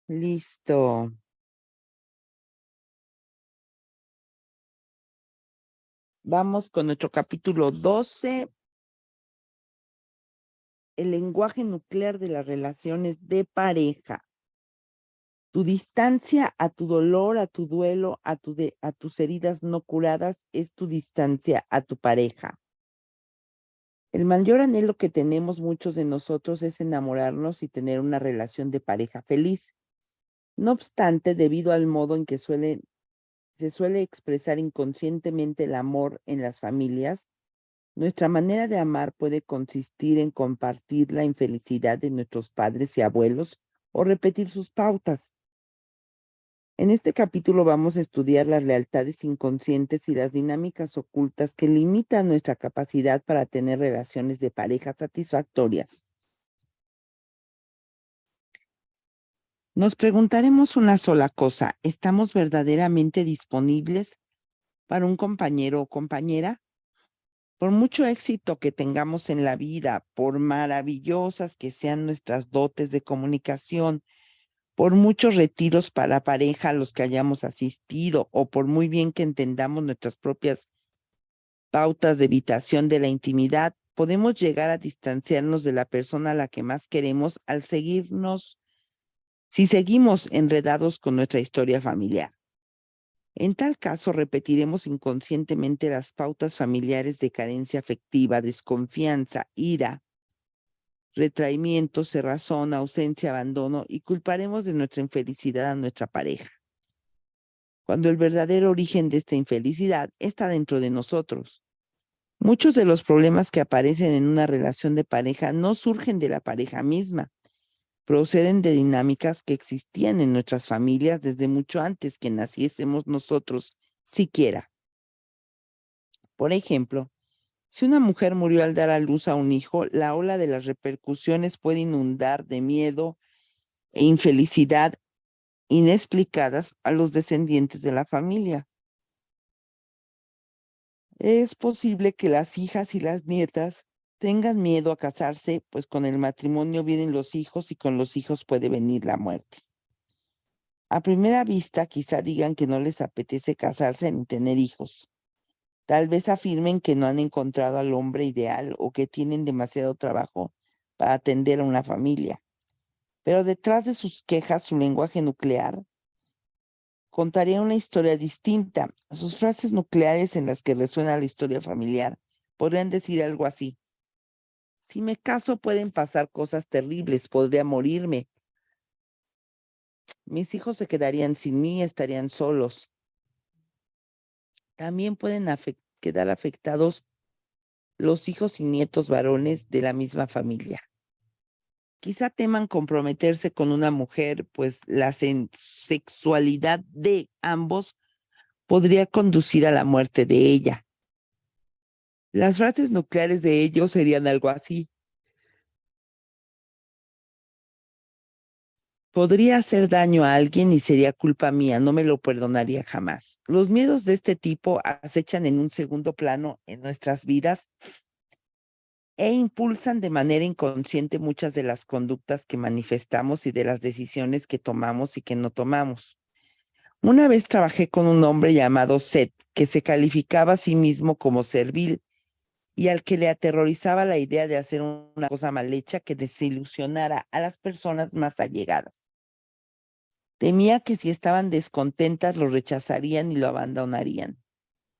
Listo. Vamos con nuestro capítulo 12. El lenguaje nuclear de las relaciones de pareja. Tu distancia a tu dolor, a tu duelo, a tus heridas no curadas es tu distancia a tu pareja. El mayor anhelo que tenemos muchos de nosotros es enamorarnos y tener una relación de pareja feliz. No obstante, debido al modo en que se suele expresar inconscientemente el amor en las familias, nuestra manera de amar puede consistir en compartir la infelicidad de nuestros padres y abuelos o repetir sus pautas. En este capítulo vamos a estudiar las lealtades inconscientes y las dinámicas ocultas que limitan nuestra capacidad para tener relaciones de pareja satisfactorias. Nos preguntaremos una sola cosa: ¿estamos verdaderamente disponibles para un compañero o compañera? Por mucho éxito que tengamos en la vida, por maravillosas que sean nuestras dotes de comunicación, por muchos retiros para pareja a los que hayamos asistido, o por muy bien que entendamos nuestras propias pautas de evitación de la intimidad, podemos llegar a distanciarnos de la persona a la que más queremos si seguimos enredados con nuestra historia familiar. En tal caso, repetiremos inconscientemente las pautas familiares de carencia afectiva, desconfianza, ira, retraimiento, cerrazón, ausencia, abandono, y culparemos de nuestra infelicidad a nuestra pareja, cuando el verdadero origen de esta infelicidad está dentro de nosotros. Muchos de los problemas que aparecen en una relación de pareja no surgen de la pareja misma, proceden de dinámicas que existían en nuestras familias desde mucho antes que naciésemos nosotros siquiera. Por ejemplo, si una mujer murió al dar a luz a un hijo, la ola de las repercusiones puede inundar de miedo e infelicidad inexplicadas a los descendientes de la familia. Es posible que las hijas y las nietas tengan miedo a casarse, pues con el matrimonio vienen los hijos y con los hijos puede venir la muerte. A primera vista, quizá digan que no les apetece casarse ni tener hijos. Tal vez afirmen que no han encontrado al hombre ideal o que tienen demasiado trabajo para atender a una familia. Pero detrás de sus quejas, su lenguaje nuclear contaría una historia distinta. Sus frases nucleares en las que resuena la historia familiar podrían decir algo así: si me caso pueden pasar cosas terribles, podría morirme. Mis hijos se quedarían sin mí, estarían solos. También pueden quedar afectados los hijos y nietos varones de la misma familia. Quizá teman comprometerse con una mujer, pues la sexualidad de ambos podría conducir a la muerte de ella. Las frases nucleares de ellos serían algo así: podría hacer daño a alguien y sería culpa mía, no me lo perdonaría jamás. Los miedos de este tipo acechan en un segundo plano en nuestras vidas e impulsan de manera inconsciente muchas de las conductas que manifestamos y de las decisiones que tomamos y que no tomamos. Una vez trabajé con un hombre llamado Seth, que se calificaba a sí mismo como servil y al que le aterrorizaba la idea de hacer una cosa mal hecha que desilusionara a las personas más allegadas. Temía que si estaban descontentas lo rechazarían y lo abandonarían.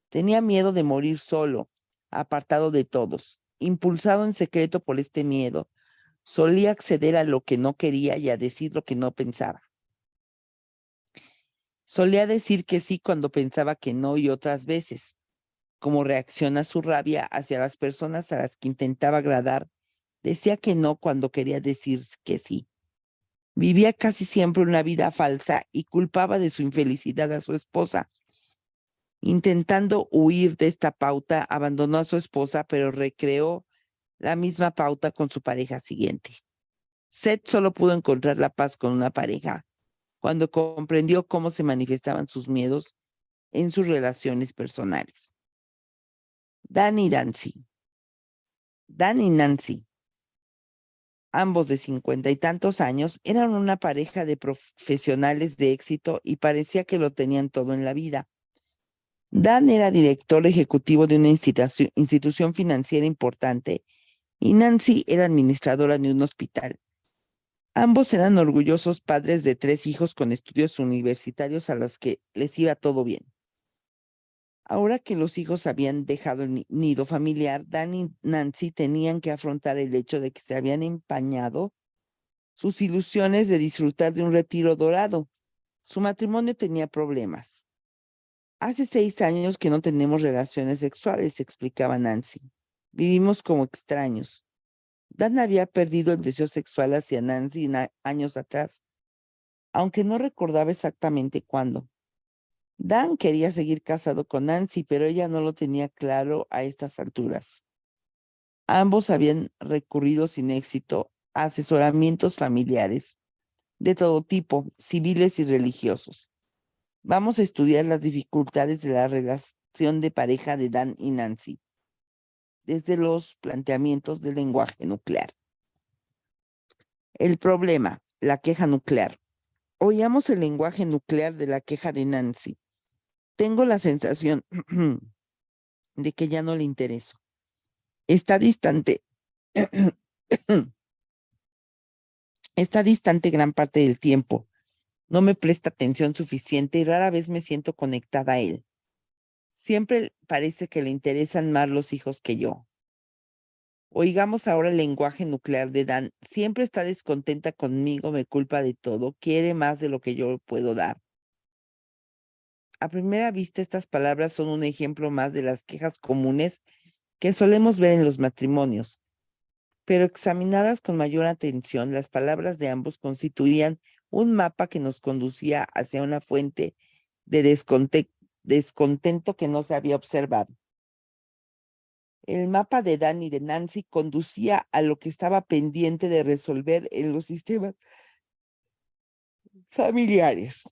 Tenía miedo de morir solo, apartado de todos. Impulsado en secreto por este miedo, solía acceder a lo que no quería y a decir lo que no pensaba. Solía decir que sí cuando pensaba que no y otras veces, como reacción a su rabia hacia las personas a las que intentaba agradar, decía que no cuando quería decir que sí. Vivía casi siempre una vida falsa y culpaba de su infelicidad a su esposa. Intentando huir de esta pauta, abandonó a su esposa, pero recreó la misma pauta con su pareja siguiente. Seth solo pudo encontrar la paz con una pareja cuando comprendió cómo se manifestaban sus miedos en sus relaciones personales. Dan y Nancy. ambos de 50 y tantos años, eran una pareja de profesionales de éxito y parecía que lo tenían todo en la vida. Dan era director ejecutivo de una institución financiera importante y Nancy era administradora de un hospital. Ambos eran orgullosos padres de 3 hijos con estudios universitarios a los que les iba todo bien. Ahora que los hijos habían dejado el nido familiar, Dan y Nancy tenían que afrontar el hecho de que se habían empañado sus ilusiones de disfrutar de un retiro dorado. Su matrimonio tenía problemas. Hace 6 años que no tenemos relaciones sexuales, explicaba Nancy. Vivimos como extraños. Dan había perdido el deseo sexual hacia Nancy años atrás, aunque no recordaba exactamente cuándo. Dan quería seguir casado con Nancy, pero ella no lo tenía claro a estas alturas. Ambos habían recurrido sin éxito a asesoramientos familiares de todo tipo, civiles y religiosos. Vamos a estudiar las dificultades de la relación de pareja de Dan y Nancy, desde los planteamientos del lenguaje nuclear. El problema, la queja nuclear. Oíamos el lenguaje nuclear de la queja de Nancy. Tengo la sensación de que ya no le intereso. Está distante. Está distante gran parte del tiempo. No me presta atención suficiente y rara vez me siento conectada a él. Siempre parece que le interesan más los hijos que yo. Oigamos ahora el lenguaje nuclear de Dan. Siempre está descontenta conmigo, me culpa de todo, quiere más de lo que yo puedo dar. A primera vista, estas palabras son un ejemplo más de las quejas comunes que solemos ver en los matrimonios, pero examinadas con mayor atención, las palabras de ambos constituían un mapa que nos conducía hacia una fuente de descontento que no se había observado. El mapa de Dan y de Nancy conducía a lo que estaba pendiente de resolver en los sistemas familiares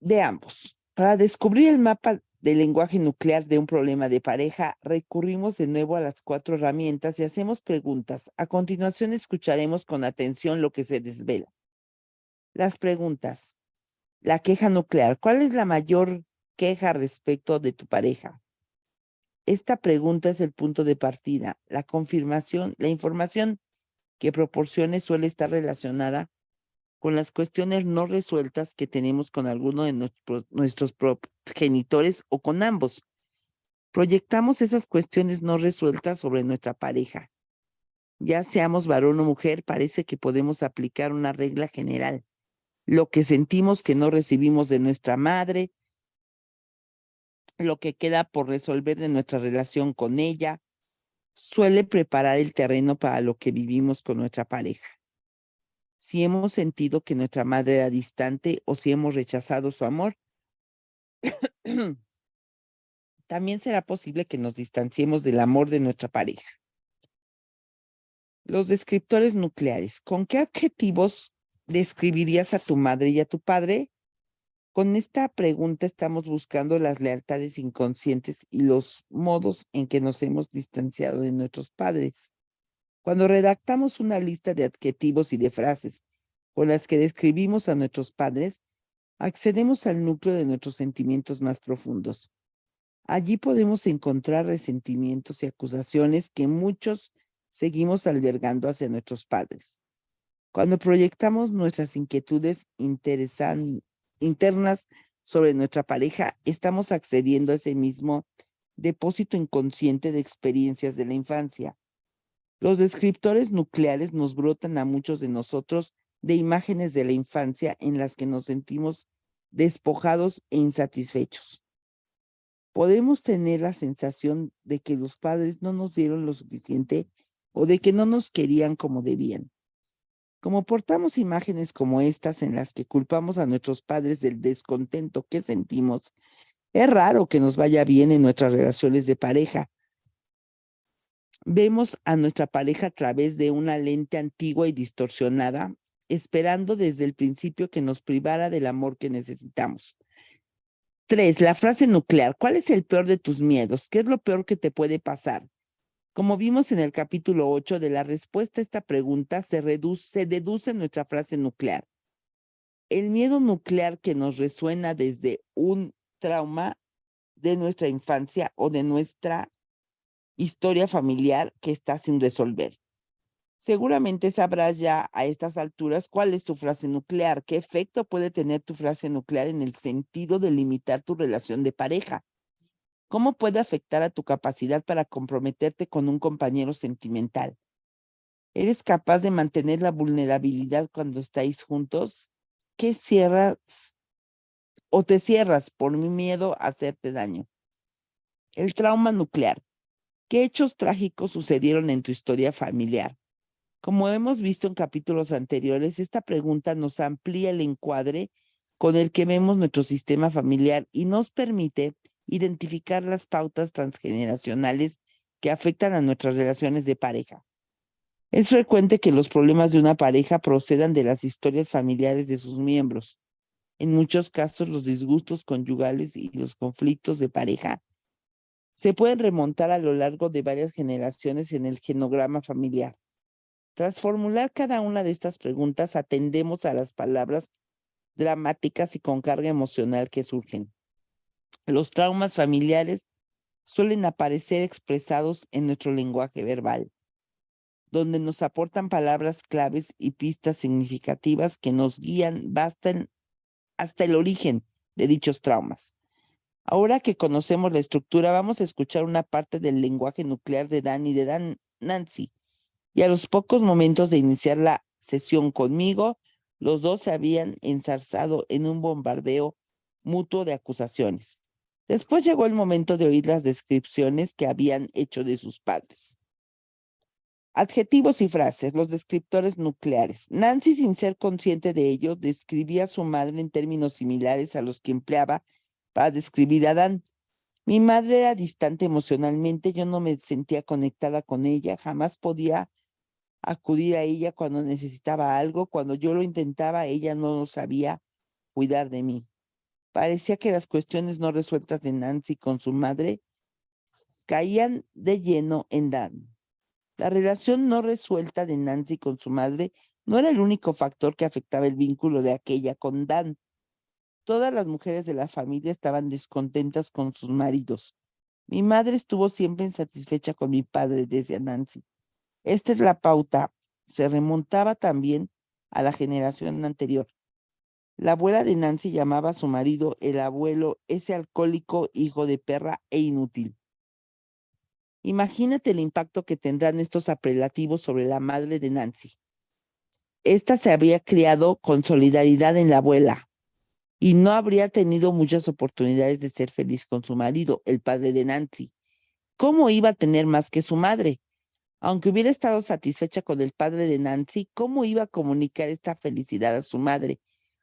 de ambos. Para descubrir el mapa del lenguaje nuclear de un problema de pareja, recurrimos de nuevo a las 4 herramientas y hacemos preguntas. A continuación escucharemos con atención lo que se desvela. Las preguntas. La queja nuclear. ¿Cuál es la mayor queja respecto de tu pareja? Esta pregunta es el punto de partida. La confirmación, la información que proporcione suele estar relacionada con las cuestiones no resueltas que tenemos con alguno de nuestros progenitores o con ambos. Proyectamos esas cuestiones no resueltas sobre nuestra pareja. Ya seamos varón o mujer, parece que podemos aplicar una regla general. Lo que sentimos que no recibimos de nuestra madre, lo que queda por resolver de nuestra relación con ella, suele preparar el terreno para lo que vivimos con nuestra pareja. Si hemos sentido que nuestra madre era distante o si hemos rechazado su amor, también será posible que nos distanciemos del amor de nuestra pareja. Los descriptores nucleares. ¿Con qué adjetivos describirías a tu madre y a tu padre? Con esta pregunta estamos buscando las lealtades inconscientes y los modos en que nos hemos distanciado de nuestros padres. Cuando redactamos una lista de adjetivos y de frases con las que describimos a nuestros padres, accedemos al núcleo de nuestros sentimientos más profundos. Allí podemos encontrar resentimientos y acusaciones que muchos seguimos albergando hacia nuestros padres. Cuando proyectamos nuestras inquietudes internas sobre nuestra pareja, estamos accediendo a ese mismo depósito inconsciente de experiencias de la infancia. Los descriptores nucleares nos brotan a muchos de nosotros de imágenes de la infancia en las que nos sentimos despojados e insatisfechos. Podemos tener la sensación de que los padres no nos dieron lo suficiente o de que no nos querían como debían. Como portamos imágenes como estas en las que culpamos a nuestros padres del descontento que sentimos, es raro que nos vaya bien en nuestras relaciones de pareja. Vemos a nuestra pareja a través de una lente antigua y distorsionada, esperando desde el principio que nos privara del amor que necesitamos. 3. La frase nuclear. ¿Cuál es el peor de tus miedos? ¿Qué es lo peor que te puede pasar? Como vimos en el capítulo 8, de la respuesta a esta pregunta se deduce nuestra frase nuclear. El miedo nuclear que nos resuena desde un trauma de nuestra infancia o de nuestra historia familiar que está sin resolver. Seguramente sabrás ya a estas alturas cuál es tu frase nuclear, qué efecto puede tener tu frase nuclear en el sentido de limitar tu relación de pareja. ¿Cómo puede afectar a tu capacidad para comprometerte con un compañero sentimental? ¿Eres capaz de mantener la vulnerabilidad cuando estáis juntos? ¿Qué cierras o te cierras por mi miedo a hacerte daño? El trauma nuclear. ¿Qué hechos trágicos sucedieron en tu historia familiar? Como hemos visto en capítulos anteriores, esta pregunta nos amplía el encuadre con el que vemos nuestro sistema familiar y nos permite identificar las pautas transgeneracionales que afectan a nuestras relaciones de pareja. Es frecuente que los problemas de una pareja procedan de las historias familiares de sus miembros. En muchos casos, los disgustos conyugales y los conflictos de pareja se pueden remontar a lo largo de varias generaciones en el genograma familiar. Tras formular cada una de estas preguntas, atendemos a las palabras dramáticas y con carga emocional que surgen. Los traumas familiares suelen aparecer expresados en nuestro lenguaje verbal, donde nos aportan palabras claves y pistas significativas que nos guían hasta el origen de dichos traumas. Ahora que conocemos la estructura, vamos a escuchar una parte del lenguaje nuclear de Dan y de Nancy. Y a los pocos momentos de iniciar la sesión conmigo, los dos se habían enzarzado en un bombardeo mutuo de acusaciones. Después llegó el momento de oír las descripciones que habían hecho de sus padres. Adjetivos y frases, los descriptores nucleares. Nancy, sin ser consciente de ello, describía a su madre en términos similares a los que empleaba para describir a Dan. Mi madre era distante emocionalmente, yo no me sentía conectada con ella, jamás podía acudir a ella cuando necesitaba algo, cuando yo lo intentaba, ella no sabía cuidar de mí. Parecía que las cuestiones no resueltas de Nancy con su madre caían de lleno en Dan. La relación no resuelta de Nancy con su madre no era el único factor que afectaba el vínculo de aquella con Dan. Todas las mujeres de la familia estaban descontentas con sus maridos. Mi madre estuvo siempre insatisfecha con mi padre desde Nancy. Esta es la pauta. Se remontaba también a la generación anterior. La abuela de Nancy llamaba a su marido el abuelo, ese alcohólico, hijo de perra e inútil. Imagínate el impacto que tendrán estos apelativos sobre la madre de Nancy. Esta se había criado con solidaridad en la abuela y no habría tenido muchas oportunidades de ser feliz con su marido, el padre de Nancy. ¿Cómo iba a tener más que su madre? Aunque hubiera estado satisfecha con el padre de Nancy, ¿cómo iba a comunicar esta felicidad a su madre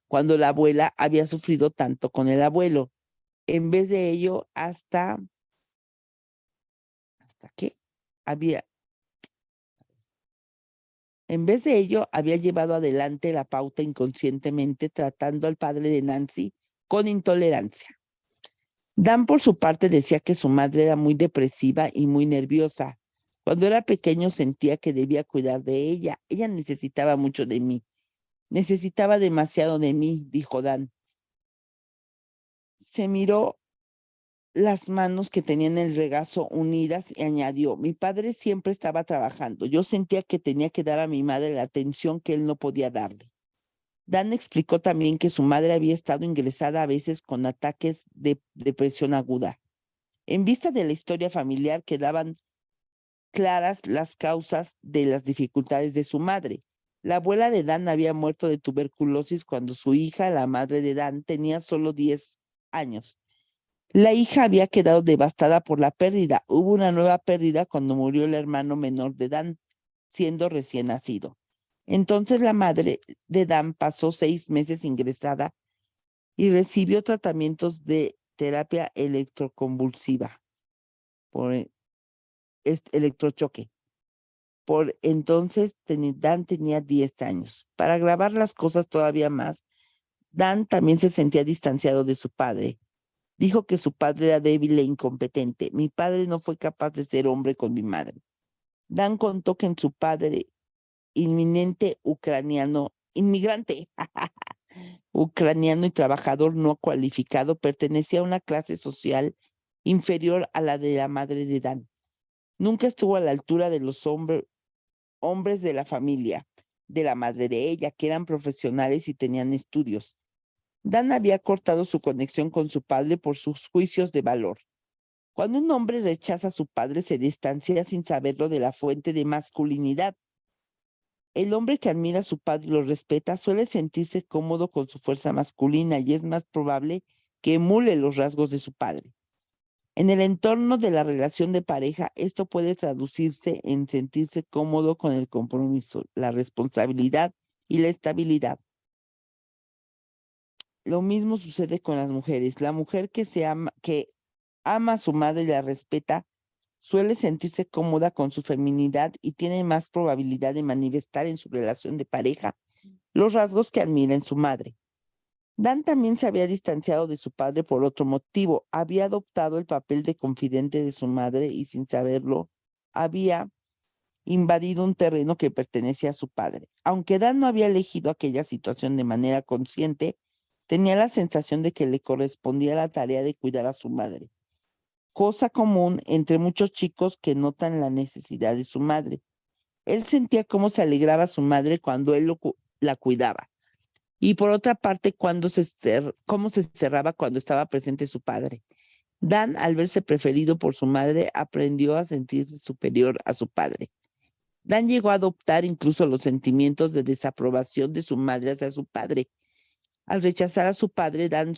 cuando la abuela había sufrido tanto con el abuelo? En vez de ello, ¿hasta qué? En vez de ello, había llevado adelante la pauta inconscientemente, tratando al padre de Nancy con intolerancia. Dan, por su parte, decía que su madre era muy depresiva y muy nerviosa. Cuando era pequeño sentía que debía cuidar de ella. Ella necesitaba mucho de mí. Necesitaba demasiado de mí, dijo Dan. Se miró las manos que tenía en el regazo unidas y añadió, mi padre siempre estaba trabajando. Yo sentía que tenía que dar a mi madre la atención que él no podía darle. Dan explicó también que su madre había estado ingresada a veces con ataques de depresión aguda. En vista de la historia familiar quedaban claras las causas de las dificultades de su madre. La abuela de Dan había muerto de tuberculosis cuando su hija, la madre de Dan, tenía solo 10 años. La hija había quedado devastada por la pérdida. Hubo una nueva pérdida cuando murió el hermano menor de Dan, siendo recién nacido. Entonces la madre de Dan pasó 6 meses ingresada y recibió tratamientos de terapia electroconvulsiva por electrochoque. Por entonces Dan tenía 10 años. Para agravar las cosas todavía más, Dan también se sentía distanciado de su padre. Dijo que su padre era débil e incompetente. Mi padre no fue capaz de ser hombre con mi madre. Dan contó que en su padre, inmigrante ucraniano y trabajador no cualificado, pertenecía a una clase social inferior a la de la madre de Dan. Nunca estuvo a la altura de los hombres de la familia, de la madre de ella, que eran profesionales y tenían estudios. Dan había cortado su conexión con su padre por sus juicios de valor. Cuando un hombre rechaza a su padre, se distancia sin saberlo de la fuente de masculinidad. El hombre que admira a su padre y lo respeta suele sentirse cómodo con su fuerza masculina y es más probable que emule los rasgos de su padre. En el entorno de la relación de pareja, esto puede traducirse en sentirse cómodo con el compromiso, la responsabilidad y la estabilidad. Lo mismo sucede con las mujeres. La mujer que ama a su madre y la respeta, suele sentirse cómoda con su feminidad y tiene más probabilidad de manifestar en su relación de pareja los rasgos que admira en su madre. Dan también se había distanciado de su padre por otro motivo. Había adoptado el papel de confidente de su madre y sin saberlo, había invadido un terreno que pertenecía a su padre. Aunque Dan no había elegido aquella situación de manera consciente, tenía la sensación de que le correspondía la tarea de cuidar a su madre, cosa común entre muchos chicos que notan la necesidad de su madre. Él sentía cómo se alegraba su madre cuando él la cuidaba. Y por otra parte, cómo se cerraba cuando estaba presente su padre. Dan, al verse preferido por su madre, aprendió a sentirse superior a su padre. Dan llegó a adoptar incluso los sentimientos de desaprobación de su madre hacia su padre. Al rechazar a su padre, Dan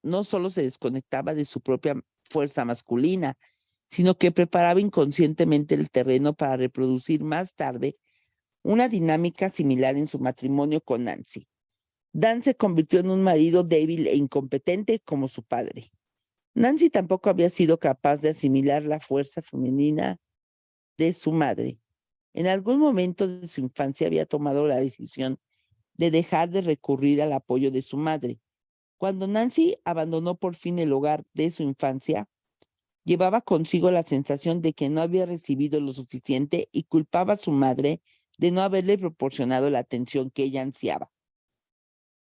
no solo se desconectaba de su propia fuerza masculina, sino que preparaba inconscientemente el terreno para reproducir más tarde una dinámica similar en su matrimonio con Nancy. Dan se convirtió en un marido débil e incompetente como su padre. Nancy tampoco había sido capaz de asimilar la fuerza femenina de su madre. En algún momento de su infancia había tomado la decisión de dejar de recurrir al apoyo de su madre. Cuando Nancy abandonó por fin el hogar de su infancia, llevaba consigo la sensación de que no había recibido lo suficiente y culpaba a su madre de no haberle proporcionado la atención que ella ansiaba.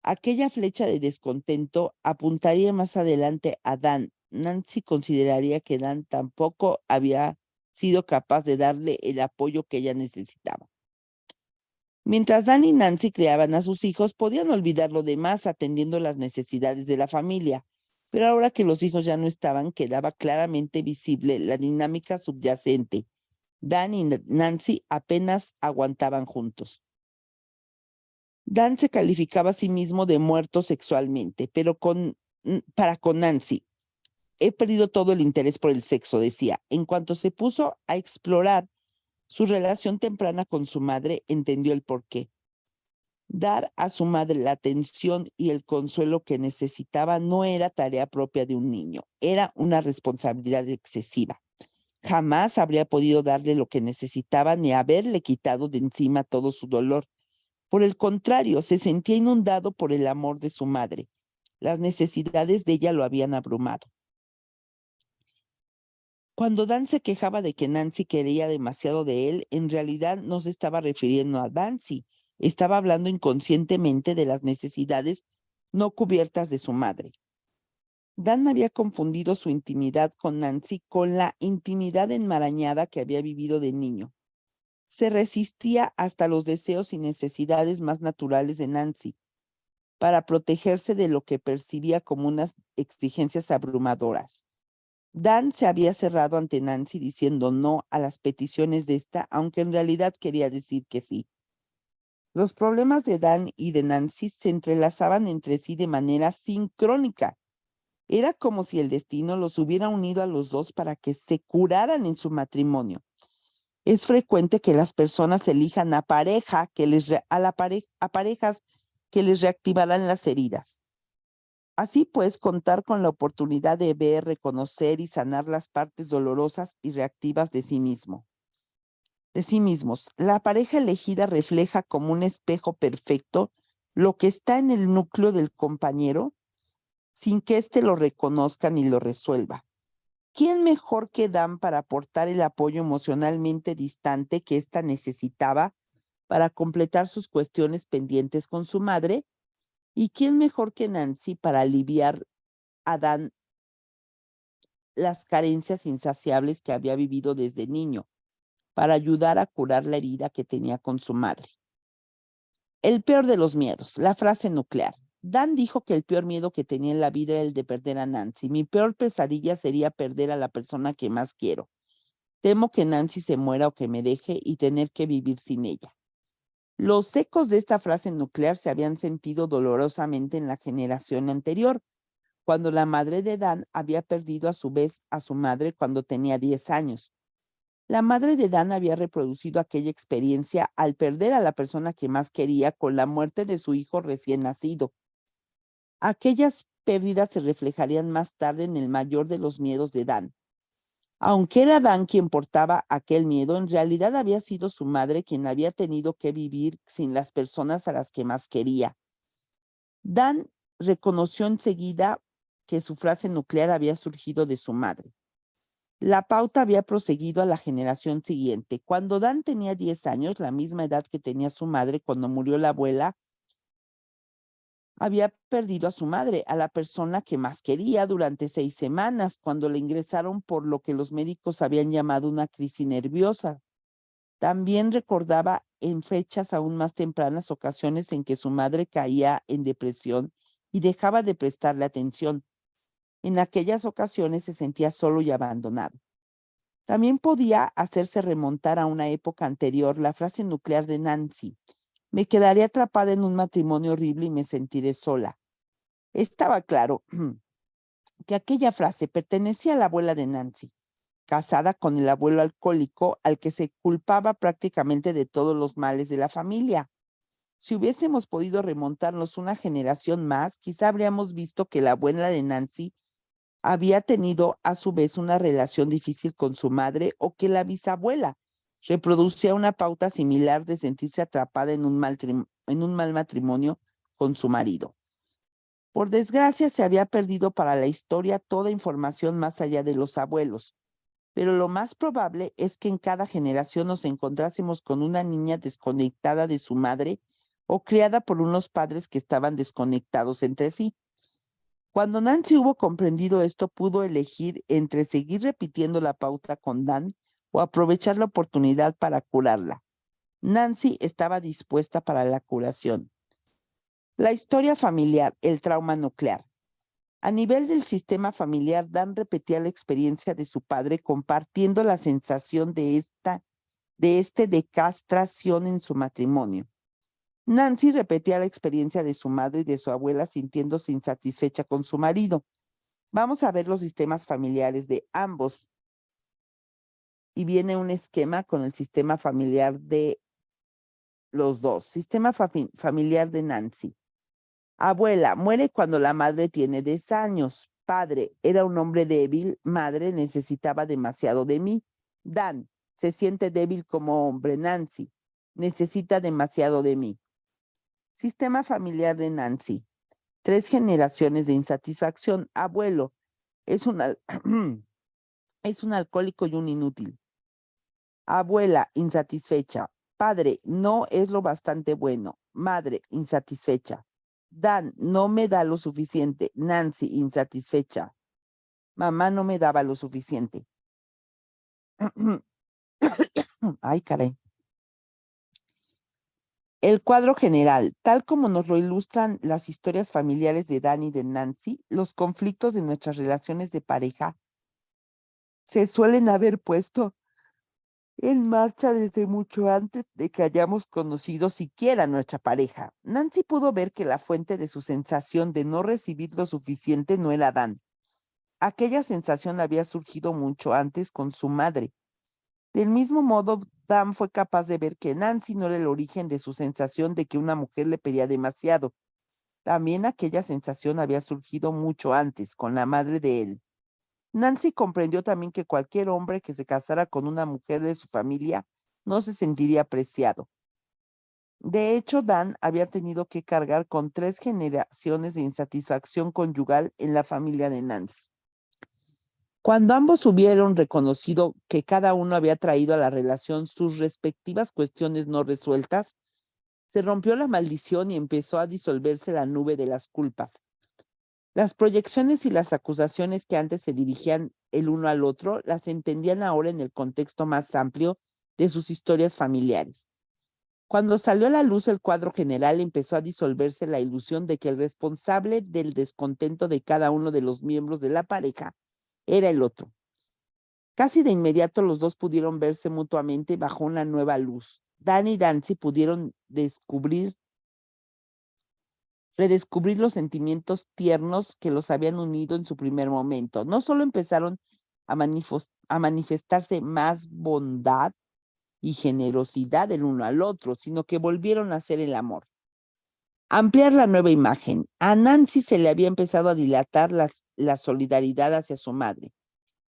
Aquella flecha de descontento apuntaría más adelante a Dan. Nancy consideraría que Dan tampoco había sido capaz de darle el apoyo que ella necesitaba. Mientras Dan y Nancy criaban a sus hijos, podían olvidar lo demás atendiendo las necesidades de la familia. Pero ahora que los hijos ya no estaban, quedaba claramente visible la dinámica subyacente. Dan y Nancy apenas aguantaban juntos. Dan se calificaba a sí mismo de muerto sexualmente, pero para con Nancy. He perdido todo el interés por el sexo, decía. En cuanto se puso a explorar su relación temprana con su madre, entendió el porqué. Dar a su madre la atención y el consuelo que necesitaba no era tarea propia de un niño, era una responsabilidad excesiva. Jamás habría podido darle lo que necesitaba ni haberle quitado de encima todo su dolor. Por el contrario, se sentía inundado por el amor de su madre. Las necesidades de ella lo habían abrumado. Cuando Dan se quejaba de que Nancy quería demasiado de él, en realidad no se estaba refiriendo a Nancy, estaba hablando inconscientemente de las necesidades no cubiertas de su madre. Dan había confundido su intimidad con Nancy con la intimidad enmarañada que había vivido de niño. Se resistía hasta los deseos y necesidades más naturales de Nancy, para protegerse de lo que percibía como unas exigencias abrumadoras. Dan se había cerrado ante Nancy diciendo no a las peticiones de esta, aunque en realidad quería decir que sí. Los problemas de Dan y de Nancy se entrelazaban entre sí de manera sincrónica. Era como si el destino los hubiera unido a los dos para que se curaran en su matrimonio. Es frecuente que las personas elijan a parejas que les reactivarán las heridas. Así pues, contar con la oportunidad de ver, reconocer y sanar las partes dolorosas y reactivas de sí mismos. La pareja elegida refleja como un espejo perfecto lo que está en el núcleo del compañero sin que éste lo reconozca ni lo resuelva. ¿Quién mejor que Dan para aportar el apoyo emocionalmente distante que ésta necesitaba para completar sus cuestiones pendientes con su madre? ¿Y quién mejor que Nancy para aliviar a Dan las carencias insaciables que había vivido desde niño, para ayudar a curar la herida que tenía con su madre? El peor de los miedos, la frase nuclear. Dan dijo que el peor miedo que tenía en la vida era el de perder a Nancy. Mi peor pesadilla sería perder a la persona que más quiero. Temo que Nancy se muera o que me deje y tener que vivir sin ella. Los ecos de esta frase nuclear se habían sentido dolorosamente en la generación anterior, cuando la madre de Dan había perdido a su vez a su madre cuando tenía 10 años. La madre de Dan había reproducido aquella experiencia al perder a la persona que más quería con la muerte de su hijo recién nacido. Aquellas pérdidas se reflejarían más tarde en el mayor de los miedos de Dan. Aunque era Dan quien portaba aquel miedo, en realidad había sido su madre quien había tenido que vivir sin las personas a las que más quería. Dan reconoció enseguida que su frase nuclear había surgido de su madre. La pauta había proseguido a la generación siguiente. Cuando Dan tenía 10 años, la misma edad que tenía su madre cuando murió la abuela, había perdido a su madre, a la persona que más quería, durante 6 semanas, cuando le ingresaron por lo que los médicos habían llamado una crisis nerviosa. También recordaba en fechas aún más tempranas ocasiones en que su madre caía en depresión y dejaba de prestarle atención. En aquellas ocasiones se sentía solo y abandonado. También podía hacerse remontar a una época anterior la frase nuclear de Nancy: me quedaré atrapada en un matrimonio horrible y me sentiré sola. Estaba claro que aquella frase pertenecía a la abuela de Nancy, casada con el abuelo alcohólico al que se culpaba prácticamente de todos los males de la familia. Si hubiésemos podido remontarnos una generación más, quizá habríamos visto que la abuela de Nancy había tenido a su vez una relación difícil con su madre, o que la bisabuela reproducía una pauta similar de sentirse atrapada en un mal matrimonio con su marido. Por desgracia, se había perdido para la historia toda información más allá de los abuelos, pero lo más probable es que en cada generación nos encontrásemos con una niña desconectada de su madre o criada por unos padres que estaban desconectados entre sí. Cuando Nancy hubo comprendido esto, pudo elegir entre seguir repitiendo la pauta con Dan o aprovechar la oportunidad para curarla. Nancy estaba dispuesta para la curación. La historia familiar, el trauma nuclear. A nivel del sistema familiar, Dan repetía la experiencia de su padre, compartiendo la sensación de castración en su matrimonio. Nancy repetía la experiencia de su madre y de su abuela, sintiéndose insatisfecha con su marido. Vamos a ver los sistemas familiares de ambos. Y viene un esquema con el sistema familiar de los dos. Sistema familiar de Nancy. Abuela, muere cuando la madre tiene 10 años. Padre, era un hombre débil. Madre, necesitaba demasiado de mí. Dan, se siente débil como hombre. Nancy, necesita demasiado de mí. Sistema familiar de Nancy. 3 generaciones de insatisfacción. Abuelo, es un alcohólico y un inútil. Abuela, insatisfecha. Padre, no es lo bastante bueno. Madre, insatisfecha. Dan, no me da lo suficiente. Nancy, insatisfecha. Mamá no me daba lo suficiente. Ay, caray. El cuadro general, tal como nos lo ilustran las historias familiares de Dan y de Nancy, los conflictos de nuestras relaciones de pareja se suelen haber puesto en marcha desde mucho antes de que hayamos conocido siquiera a nuestra pareja. Nancy pudo ver que la fuente de su sensación de no recibir lo suficiente no era Dan. Aquella sensación había surgido mucho antes con su madre. Del mismo modo, Dan fue capaz de ver que Nancy no era el origen de su sensación de que una mujer le pedía demasiado. También aquella sensación había surgido mucho antes, con la madre de él. Nancy comprendió también que cualquier hombre que se casara con una mujer de su familia no se sentiría apreciado. De hecho, Dan había tenido que cargar con 3 generaciones de insatisfacción conyugal en la familia de Nancy. Cuando ambos hubieron reconocido que cada uno había traído a la relación sus respectivas cuestiones no resueltas, se rompió la maldición y empezó a disolverse la nube de las culpas. Las proyecciones y las acusaciones que antes se dirigían el uno al otro las entendían ahora en el contexto más amplio de sus historias familiares. Cuando salió a la luz el cuadro general, empezó a disolverse la ilusión de que el responsable del descontento de cada uno de los miembros de la pareja era el otro. Casi de inmediato los dos pudieron verse mutuamente bajo una nueva luz. Dan y Nancy pudieron redescubrir los sentimientos tiernos que los habían unido en su primer momento. No solo empezaron a manifestarse más bondad y generosidad el uno al otro, sino que volvieron a ser el amor. Ampliar la nueva imagen. A Nancy se le había empezado a dilatar la solidaridad hacia su madre.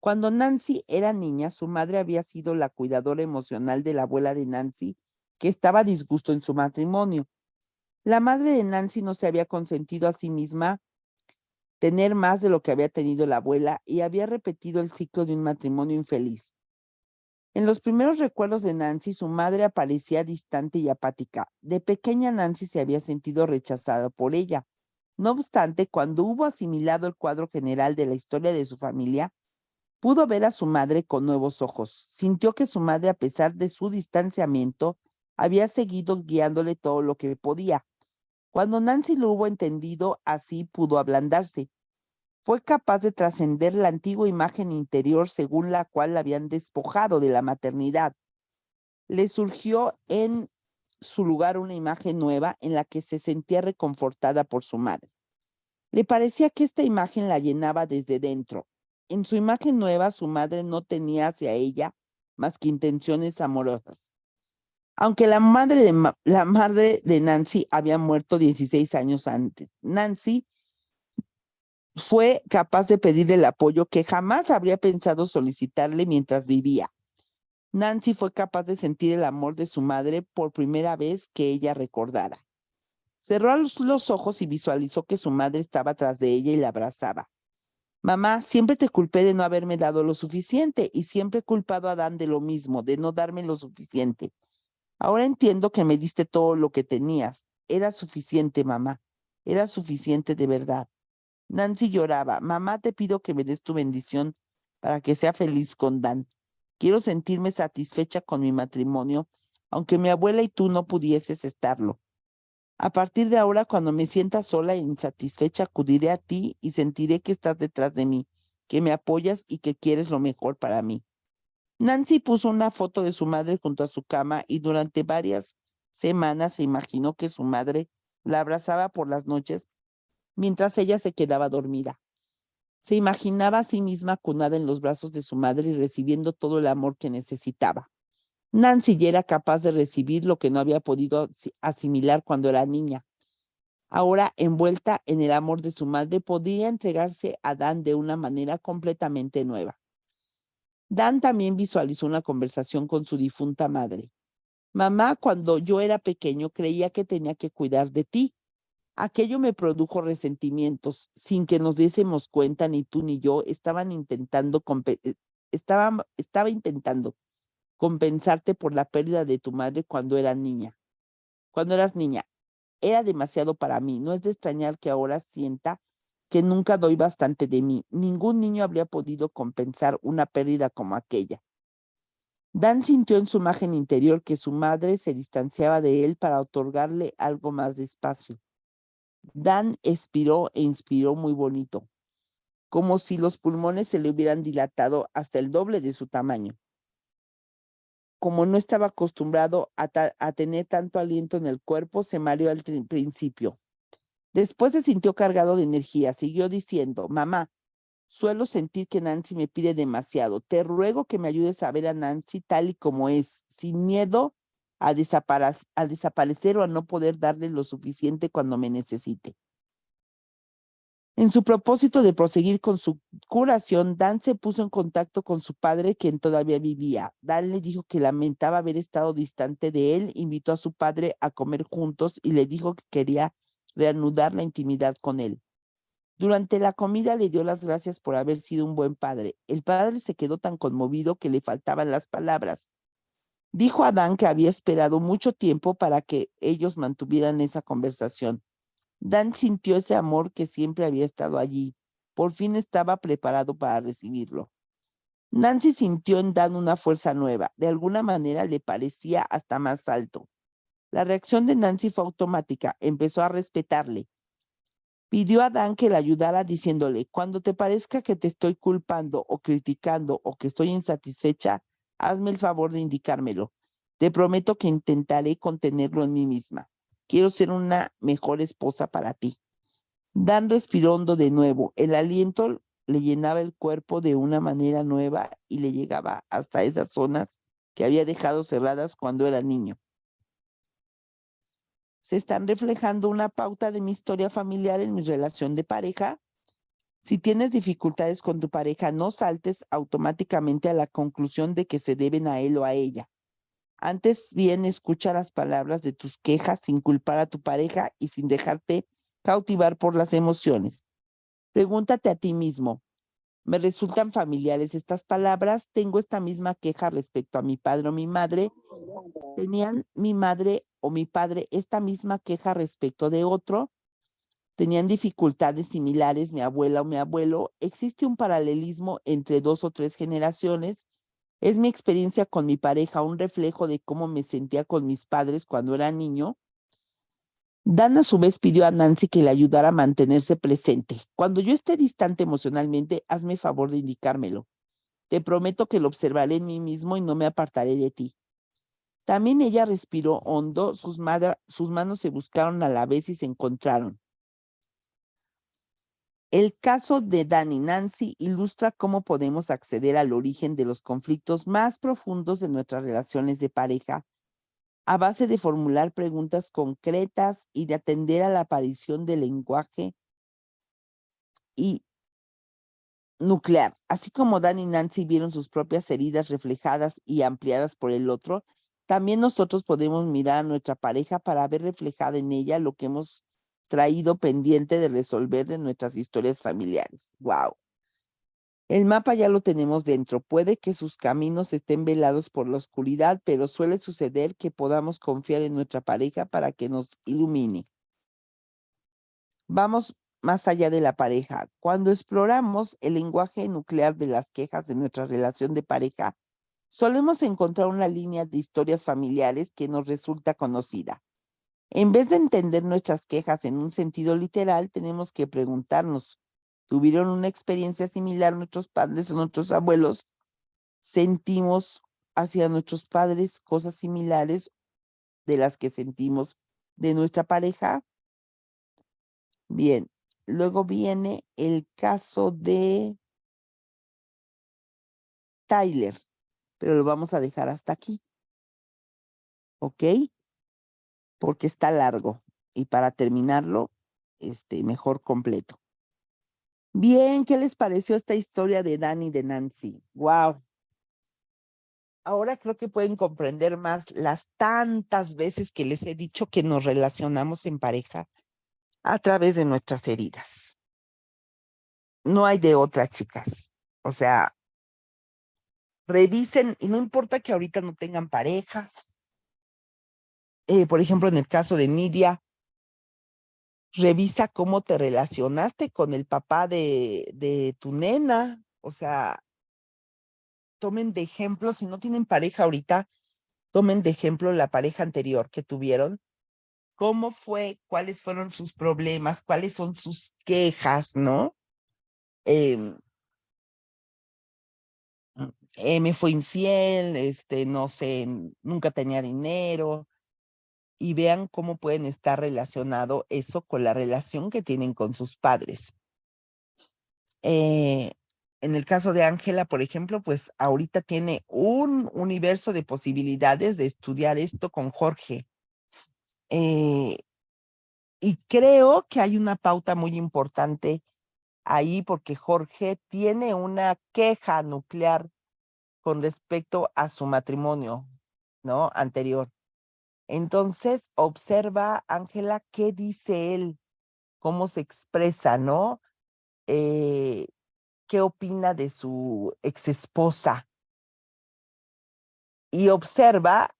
Cuando Nancy era niña, su madre había sido la cuidadora emocional de la abuela de Nancy, que estaba a disgusto en su matrimonio. La madre de Nancy no se había consentido a sí misma tener más de lo que había tenido la abuela y había repetido el ciclo de un matrimonio infeliz. En los primeros recuerdos de Nancy, su madre aparecía distante y apática. De pequeña, Nancy se había sentido rechazada por ella. No obstante, cuando hubo asimilado el cuadro general de la historia de su familia, pudo ver a su madre con nuevos ojos. Sintió que su madre, a pesar de su distanciamiento, había seguido guiándole todo lo que podía. Cuando Nancy lo hubo entendido, así pudo ablandarse. Fue capaz de trascender la antigua imagen interior según la cual la habían despojado de la maternidad. Le surgió en su lugar una imagen nueva en la que se sentía reconfortada por su madre. Le parecía que esta imagen la llenaba desde dentro. En su imagen nueva, su madre no tenía hacia ella más que intenciones amorosas. Aunque la madre de Nancy había muerto 16 años antes, Nancy fue capaz de pedirle el apoyo que jamás habría pensado solicitarle mientras vivía. Nancy fue capaz de sentir el amor de su madre por primera vez que ella recordara. Cerró los ojos y visualizó que su madre estaba tras de ella y la abrazaba. Mamá, siempre te culpé de no haberme dado lo suficiente y siempre he culpado a Dan de lo mismo, de no darme lo suficiente. Ahora entiendo que me diste todo lo que tenías. Era suficiente, mamá. Era suficiente de verdad. Nancy lloraba. Mamá, te pido que me des tu bendición para que sea feliz con Dan. Quiero sentirme satisfecha con mi matrimonio, aunque mi abuela y tú no pudieses estarlo. A partir de ahora, cuando me sienta sola e insatisfecha, acudiré a ti y sentiré que estás detrás de mí, que me apoyas y que quieres lo mejor para mí. Nancy puso una foto de su madre junto a su cama y durante varias semanas se imaginó que su madre la abrazaba por las noches mientras ella se quedaba dormida. Se imaginaba a sí misma acunada en los brazos de su madre y recibiendo todo el amor que necesitaba. Nancy ya era capaz de recibir lo que no había podido asimilar cuando era niña. Ahora, envuelta en el amor de su madre, podía entregarse a Dan de una manera completamente nueva. Dan también visualizó una conversación con su difunta madre. Mamá, cuando yo era pequeño, creía que tenía que cuidar de ti. Aquello me produjo resentimientos, sin que nos diésemos cuenta, ni tú ni yo, estaba intentando compensarte por la pérdida de tu madre cuando eras niña. Era demasiado para mí. No es de extrañar que ahora sienta que nunca doy bastante de mí. Ningún niño habría podido compensar una pérdida como aquella. Dan sintió en su imagen interior que su madre se distanciaba de él para otorgarle algo más de espacio. Dan expiró e inspiró muy bonito, como si los pulmones se le hubieran dilatado hasta el doble de su tamaño. Como no estaba acostumbrado a tener tanto aliento en el cuerpo, se mareó al principio. Después se sintió cargado de energía. Siguió diciendo, mamá, suelo sentir que Nancy me pide demasiado. Te ruego que me ayudes a ver a Nancy tal y como es, sin miedo a desaparecer o a no poder darle lo suficiente cuando me necesite. En su propósito de proseguir con su curación, Dan se puso en contacto con su padre, quien todavía vivía. Dan le dijo que lamentaba haber estado distante de él, invitó a su padre a comer juntos y le dijo que quería reanudar la intimidad con él. Durante la comida le dio las gracias por haber sido un buen padre. El padre se quedó tan conmovido que le faltaban las palabras. Dijo a Dan que había esperado mucho tiempo para que ellos mantuvieran esa conversación. Dan sintió ese amor que siempre había estado allí. Por fin estaba preparado para recibirlo. Nancy sintió en Dan una fuerza nueva. De alguna manera le parecía hasta más alto. La reacción de Nancy fue automática. Empezó a respetarle. Pidió a Dan que le ayudara diciéndole, cuando te parezca que te estoy culpando o criticando o que estoy insatisfecha, hazme el favor de indicármelo. Te prometo que intentaré contenerlo en mí misma. Quiero ser una mejor esposa para ti. Dan respiró hondo de nuevo. El aliento le llenaba el cuerpo de una manera nueva y le llegaba hasta esas zonas que había dejado cerradas cuando era niño. Se están reflejando una pauta de mi historia familiar en mi relación de pareja. Si tienes dificultades con tu pareja, no saltes automáticamente a la conclusión de que se deben a él o a ella. Antes bien, escucha las palabras de tus quejas sin culpar a tu pareja y sin dejarte cautivar por las emociones. Pregúntate a ti mismo, ¿me resultan familiares estas palabras? ¿Tengo esta misma queja respecto a mi padre o mi madre? ¿Tenían mi madre o mi padre esta misma queja respecto de otro? ¿Tenían dificultades similares mi abuela o mi abuelo? ¿Existe un paralelismo entre 2 o 3 generaciones? ¿Es mi experiencia con mi pareja un reflejo de cómo me sentía con mis padres cuando era niño? Dan a su vez pidió a Nancy que le ayudara a mantenerse presente. Cuando yo esté distante emocionalmente, hazme favor de indicármelo. Te prometo que lo observaré en mí mismo y no me apartaré de ti. También ella respiró hondo, sus manos se buscaron a la vez y se encontraron. El caso de Dan y Nancy ilustra cómo podemos acceder al origen de los conflictos más profundos de nuestras relaciones de pareja a base de formular preguntas concretas y de atender a la aparición del lenguaje y nuclear. Así como Dan y Nancy vieron sus propias heridas reflejadas y ampliadas por el otro, también nosotros podemos mirar a nuestra pareja para ver reflejada en ella lo que hemos traído pendiente de resolver de nuestras historias familiares. ¡Wow! El mapa ya lo tenemos dentro. Puede que sus caminos estén velados por la oscuridad, pero suele suceder que podamos confiar en nuestra pareja para que nos ilumine. Vamos más allá de la pareja. Cuando exploramos el lenguaje nuclear de las quejas de nuestra relación de pareja, solemos encontrar una línea de historias familiares que nos resulta conocida. En vez de entender nuestras quejas en un sentido literal, tenemos que preguntarnos, ¿tuvieron una experiencia similar nuestros padres o nuestros abuelos? ¿Sentimos hacia nuestros padres cosas similares de las que sentimos de nuestra pareja? Bien, luego viene el caso de Tyler, pero lo vamos a dejar hasta aquí, ¿ok? Porque está largo y para terminarlo, mejor completo. Bien, ¿qué les pareció esta historia de Dan y de Nancy? Wow. Ahora creo que pueden comprender más las tantas veces que les he dicho que nos relacionamos en pareja a través de nuestras heridas. No hay de otra, chicas. O sea, revisen, y no importa que ahorita no tengan pareja. Por ejemplo, en el caso de Nidia, revisa cómo te relacionaste con el papá de tu nena. O sea, tomen de ejemplo, si no tienen pareja ahorita, tomen de ejemplo la pareja anterior que tuvieron. ¿Cómo fue? ¿Cuáles fueron sus problemas? ¿Cuáles son sus quejas, no? Em, me fue infiel, no sé, nunca tenía dinero, y vean cómo pueden estar relacionado eso con la relación que tienen con sus padres. En el caso de Ángela, por ejemplo, pues ahorita tiene un universo de posibilidades de estudiar esto con Jorge. Y creo que hay una pauta muy importante ahí porque Jorge tiene una queja nuclear con respecto a su matrimonio, ¿no? Anterior. Entonces, observa, Ángela, qué dice él, cómo se expresa, ¿no? eh, qué opina de su ex esposa y observa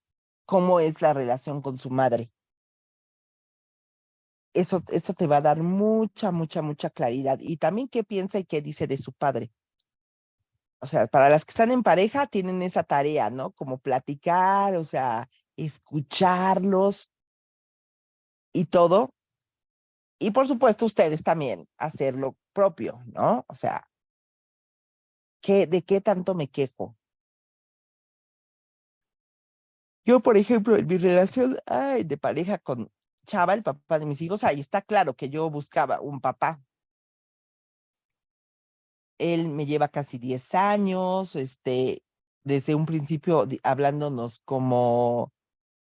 cómo es la relación con su madre. Eso te va a dar mucha, mucha, mucha claridad. Y también qué piensa y qué dice de su padre. O sea, para las que están en pareja tienen esa tarea, ¿no? Como platicar, o sea, escucharlos y todo. Y por supuesto ustedes también hacer lo propio, ¿no? O sea, ¿de qué tanto me quejo? Yo, por ejemplo, en mi relación de pareja con Chava, el papá de mis hijos, ahí está claro que yo buscaba un papá. Él me lleva casi 10 años, desde un principio hablándonos como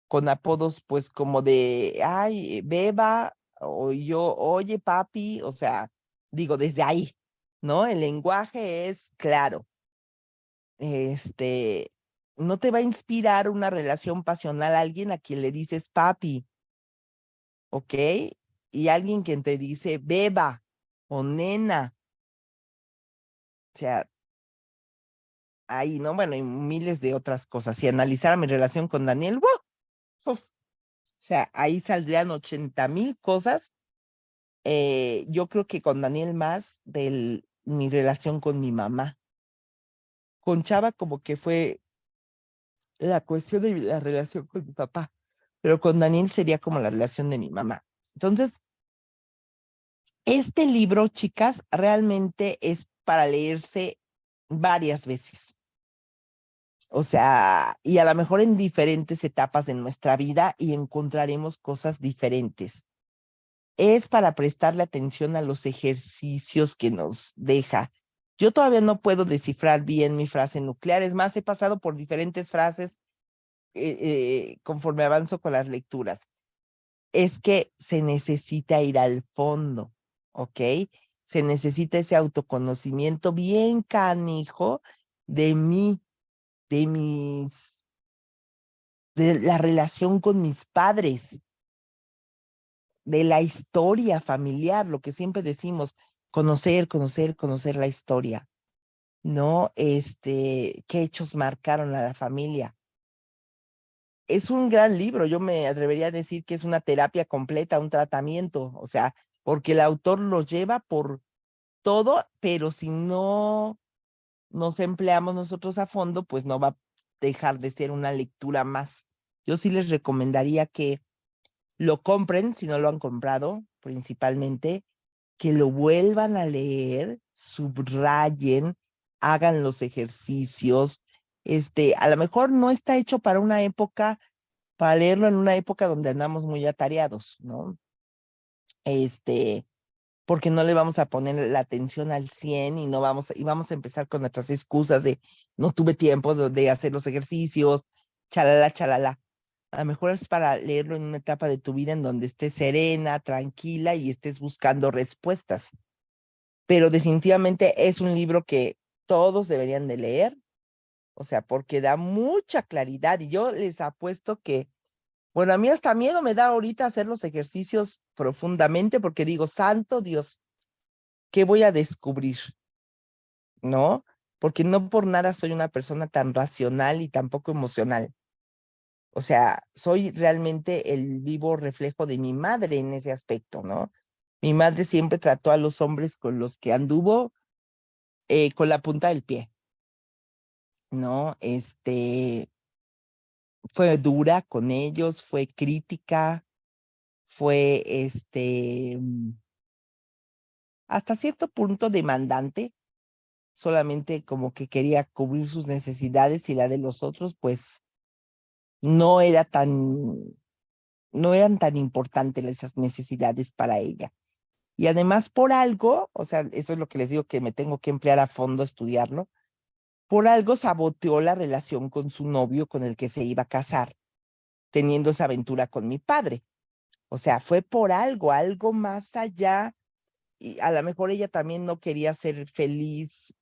con apodos, pues como de, ay, beba, o yo, oye, papi, o sea, digo, desde ahí, ¿no? El lenguaje es claro. Este, no te va a inspirar una relación pasional a alguien a quien le dices papi, ¿ok? Y alguien que te dice beba o nena, o sea, ahí, ¿no? Bueno, y miles de otras cosas. Si analizara mi relación con Daniel, ¡wow! Uf, o sea, ahí saldrían 80,000 cosas. Yo creo que con Daniel más de mi relación con mi mamá. Con Chava como que fue la cuestión de la relación con mi papá, pero con Daniel sería como la relación de mi mamá. Entonces, este libro, chicas, realmente es para leerse varias veces. O sea, y a lo mejor en diferentes etapas de nuestra vida y encontraremos cosas diferentes. Es para prestarle atención a los ejercicios que nos deja. Yo todavía no puedo descifrar bien mi frase nuclear, es más, he pasado por diferentes frases conforme avanzo con las lecturas. Es que se necesita ir al fondo, ¿ok? Se necesita ese autoconocimiento bien canijo de mí, de mis, de la relación con mis padres, de la historia familiar, lo que siempre decimos, conocer, conocer, conocer la historia, ¿no? Qué hechos marcaron a la familia. Es un gran libro, yo me atrevería a decir que es una terapia completa, un tratamiento, o sea, porque el autor lo lleva por todo, pero si no nos empleamos nosotros a fondo, pues no va a dejar de ser una lectura más. Yo sí les recomendaría que lo compren, si no lo han comprado, principalmente, que lo vuelvan a leer, subrayen, hagan los ejercicios. A lo mejor no está hecho para leerlo en una época donde andamos muy atareados, ¿no? Este, porque no le vamos a poner la atención al 100 y vamos a empezar con nuestras excusas de no tuve tiempo de hacer los ejercicios, chalala, chalala. A lo mejor es para leerlo en una etapa de tu vida en donde estés serena, tranquila y estés buscando respuestas. Pero definitivamente es un libro que todos deberían de leer, o sea, porque da mucha claridad y yo les apuesto que, bueno, a mí hasta miedo me da ahorita hacer los ejercicios profundamente porque digo, santo Dios, ¿qué voy a descubrir? ¿No? Porque no por nada soy una persona tan racional y tan poco emocional. O sea, soy realmente el vivo reflejo de mi madre en ese aspecto, ¿no? Mi madre siempre trató a los hombres con los que anduvo con la punta del pie, ¿no? Fue dura con ellos, fue crítica, fue hasta cierto punto demandante, solamente como que quería cubrir sus necesidades y la de los otros, pues no era tan, no eran tan importantes esas necesidades para ella. Y además por algo, o sea, eso es lo que les digo que me tengo que emplear a fondo a estudiarlo, por algo saboteó la relación con su novio con el que se iba a casar, teniendo esa aventura con mi padre. O sea, fue por algo, algo más allá. Y a lo mejor ella también no quería ser feliz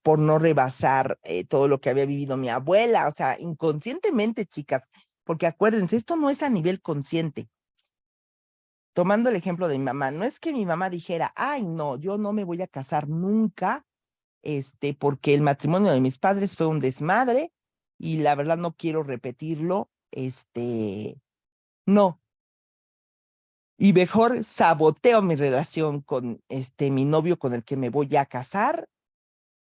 por no rebasar todo lo que había vivido mi abuela, o sea, inconscientemente, chicas, porque acuérdense, esto no es a nivel consciente. tomando el ejemplo de mi mamá, no es que mi mamá dijera, ay, no, yo no me voy a casar nunca, porque el matrimonio de mis padres fue un desmadre y la verdad no quiero repetirlo, no. Y mejor saboteo mi relación con mi novio con el que me voy a casar,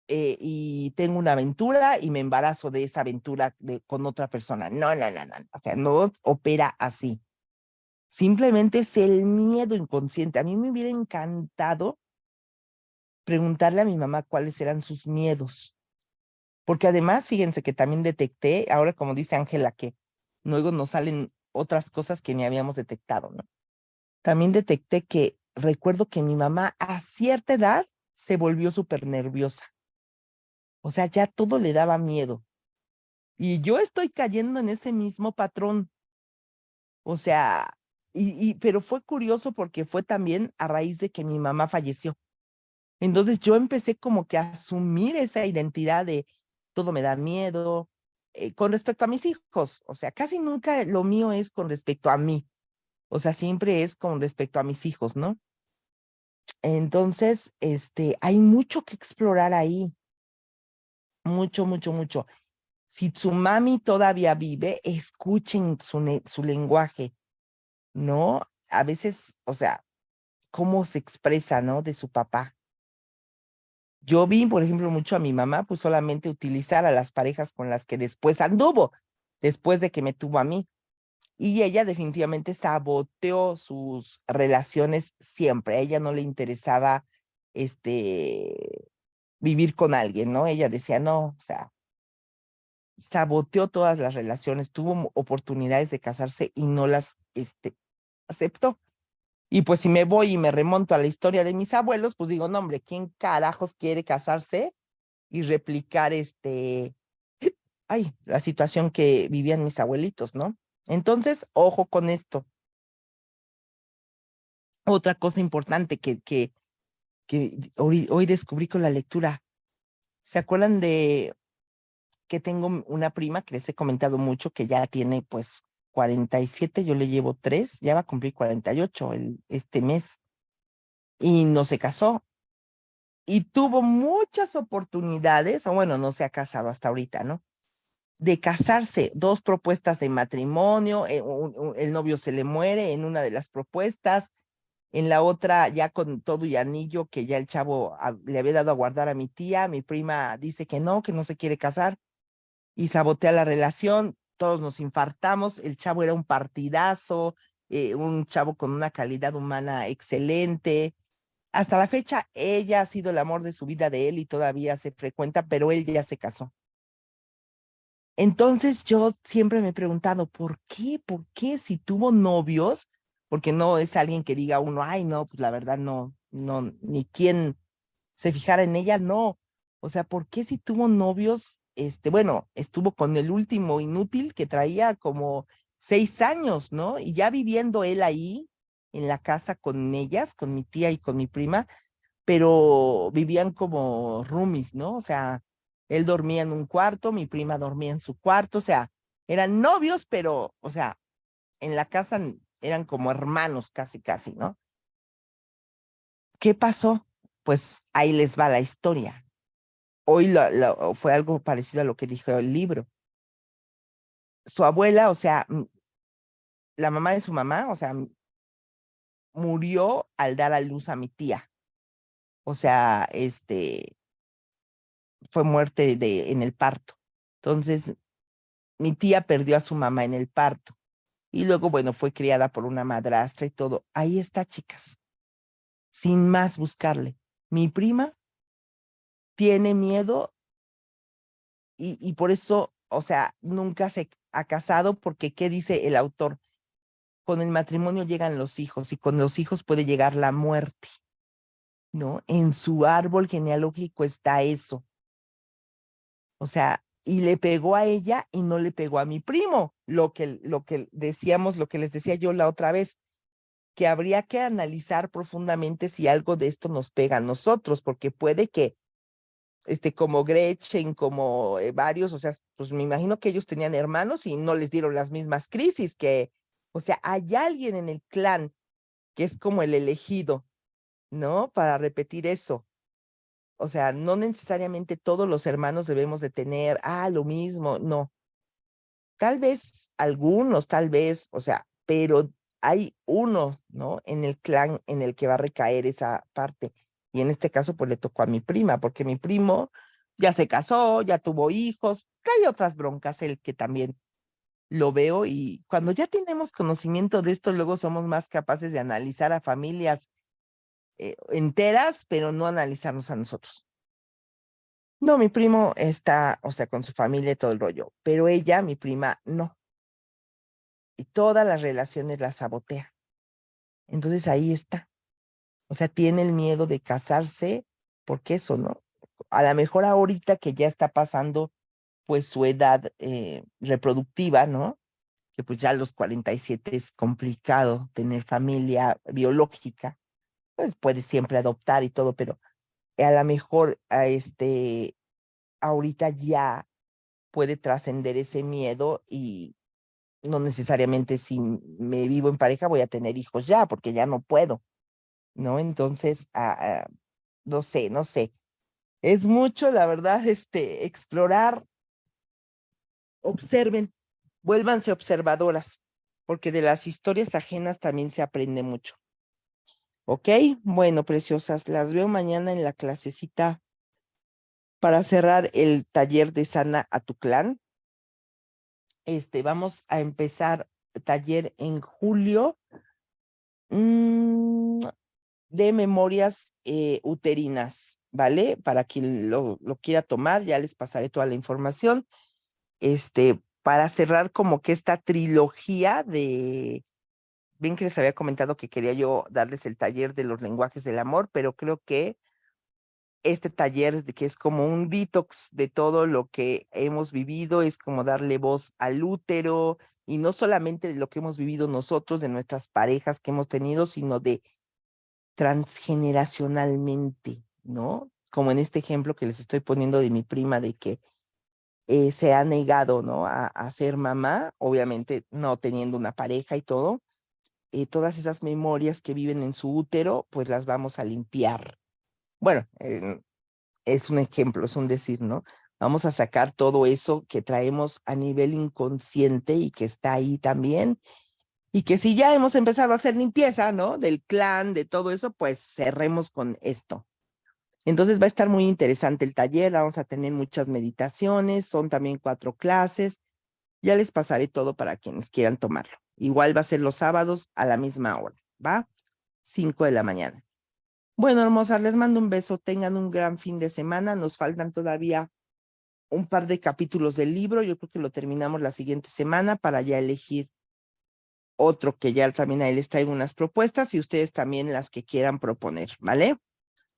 y tengo una aventura y me embarazo de esa aventura con otra persona. No, no, no, no. O sea, no opera así. Simplemente es el miedo inconsciente. A mí me hubiera encantado preguntarle a mi mamá cuáles eran sus miedos. Porque además, fíjense que también detecté, ahora como dice Ángela, que luego nos salen otras cosas que ni habíamos detectado, ¿no? También detecté que recuerdo que mi mamá a cierta edad se volvió súper nerviosa. O sea, ya todo le daba miedo. Y yo estoy cayendo en ese mismo patrón. O sea, pero fue curioso porque fue también a raíz de que mi mamá falleció. Entonces yo empecé como que a asumir esa identidad de todo me da miedo, con respecto a mis hijos. O sea, casi nunca lo mío es con respecto a mí. O sea, siempre es con respecto a mis hijos, ¿no? Entonces, hay mucho que explorar ahí. Mucho, mucho, mucho. Si su mami todavía vive, escuchen su lenguaje, ¿no? A veces, o sea, cómo se expresa, ¿no? De su papá. Yo vi, por ejemplo, mucho a mi mamá, pues solamente utilizar a las parejas con las que después anduvo, después de que me tuvo a mí. Y ella definitivamente saboteó sus relaciones siempre. A ella no le interesaba, vivir con alguien, ¿no? Ella decía, no, o sea, saboteó todas las relaciones, tuvo oportunidades de casarse y no las, aceptó. Y pues si me voy y me remonto a la historia de mis abuelos, pues digo, no, hombre, ¿quién carajos quiere casarse y replicar la situación que vivían mis abuelitos, ¿no? Entonces, ojo con esto. Otra cosa importante que hoy descubrí con la lectura. ¿Se acuerdan de que tengo una prima que les he comentado mucho, que ya tiene pues 47, yo le llevo 3, ya va a cumplir 48 este mes, y no se casó? Y tuvo muchas oportunidades, o bueno, no se ha casado hasta ahorita, ¿no? De casarse, 2 propuestas de matrimonio, el novio se le muere en una de las propuestas, en la otra ya con todo y anillo que ya el chavo le había dado a guardar a mi tía, mi prima dice que no se quiere casar y sabotea la relación, todos nos infartamos, el chavo era un partidazo, un chavo con una calidad humana excelente. Hasta la fecha, ella ha sido el amor de su vida de él y todavía se frecuenta, pero él ya se casó. Entonces yo siempre me he preguntado, ¿por qué? ¿Por qué si tuvo novios? Porque no es alguien que diga uno, ay, no, pues la verdad no, no, ni quien se fijara en ella, no. O sea, ¿por qué si tuvo novios? Bueno, estuvo con el último inútil que traía como 6 años, ¿no? Y ya viviendo él ahí en la casa con ellas, con mi tía y con mi prima, pero vivían como roomies, ¿no? O sea, él dormía en un cuarto, mi prima dormía en su cuarto, o sea, eran novios, pero, o sea, en la casa eran como hermanos casi, casi, ¿no? ¿Qué pasó? Pues ahí les va la historia. Hoy fue algo parecido a lo que dijo el libro. Su abuela, o sea, la mamá de su mamá, o sea, murió al dar a luz a mi tía. O sea, fue muerte en el parto. Entonces, mi tía perdió a su mamá en el parto y luego, bueno, fue criada por una madrastra y todo. Ahí está, chicas, sin más buscarle. Mi prima tiene miedo y por eso, o sea, nunca se ha casado porque, ¿qué dice el autor? Con el matrimonio llegan los hijos y con los hijos puede llegar la muerte, ¿no? En su árbol genealógico está eso. O sea, y le pegó a ella y no le pegó a mi primo, lo que decíamos, lo que les decía yo la otra vez, que habría que analizar profundamente si algo de esto nos pega a nosotros, porque puede que, como Gretchen, como varios, o sea, pues me imagino que ellos tenían hermanos y no les dieron las mismas crisis, o sea, hay alguien en el clan que es como el elegido, ¿no? Para repetir eso. O sea, no necesariamente todos los hermanos debemos de tener, lo mismo, no. Tal vez algunos, tal vez, o sea, pero hay uno, ¿no? En el clan en el que va a recaer esa parte. Y en este caso, pues le tocó a mi prima, porque mi primo ya se casó, ya tuvo hijos, hay otras broncas, el que también lo veo. Y cuando ya tenemos conocimiento de esto, luego somos más capaces de analizar a familias enteras, pero no analizarnos a nosotros. No, mi primo está, o sea, con su familia y todo el rollo, pero ella, mi prima, no. Y todas las relaciones las sabotea. Entonces ahí está. O sea, tiene el miedo de casarse porque eso, ¿no? A lo mejor ahorita que ya está pasando pues su edad reproductiva, ¿no? Que pues ya a los 47 es complicado tener familia biológica, pues puede siempre adoptar y todo, pero a lo mejor ahorita ya puede trascender ese miedo y no necesariamente si me vivo en pareja voy a tener hijos ya, porque ya no puedo, ¿no? Entonces, no sé, no sé. Es mucho, la verdad, explorar, observen, vuélvanse observadoras, porque de las historias ajenas también se aprende mucho. ¿Ok? Bueno, preciosas, las veo mañana en la clasecita para cerrar el taller de Sana a tu clan. Vamos a empezar taller en julio de memorias uterinas, ¿vale? Para quien lo quiera tomar, ya les pasaré toda la información. Para cerrar como que esta trilogía bien que les había comentado que quería yo darles el taller de los lenguajes del amor, pero creo que este taller que es como un detox de todo lo que hemos vivido, es como darle voz al útero y no solamente de lo que hemos vivido nosotros, de nuestras parejas que hemos tenido, sino de transgeneracionalmente, ¿no? Como en este ejemplo que les estoy poniendo de mi prima, de que se ha negado, ¿no? A ser mamá, obviamente no teniendo una pareja y todo. Todas esas memorias que viven en su útero, pues las vamos a limpiar. Bueno, es un ejemplo, es un decir, ¿no? Vamos a sacar todo eso que traemos a nivel inconsciente y que está ahí también. Y que si ya hemos empezado a hacer limpieza, ¿no? Del clan, de todo eso, pues cerremos con esto. Entonces va a estar muy interesante el taller, vamos a tener muchas meditaciones, son también 4 clases. Ya les pasaré todo para quienes quieran tomarlo. Igual va a ser los sábados a la misma hora, ¿va? 5 de la mañana. Bueno, hermosas, les mando un beso, tengan un gran fin de semana, nos faltan todavía un par de capítulos del libro, yo creo que lo terminamos la siguiente semana para ya elegir otro que ya también ahí les traigo unas propuestas y ustedes también las que quieran proponer, ¿vale?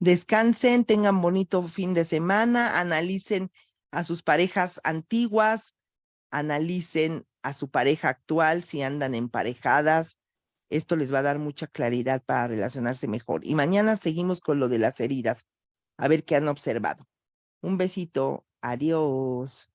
Descansen, tengan bonito fin de semana, analicen a sus parejas antiguas, analicen a su pareja actual si andan emparejadas. Esto les va a dar mucha claridad para relacionarse mejor. Y mañana seguimos con lo de las heridas, a ver qué han observado. Un besito, adiós.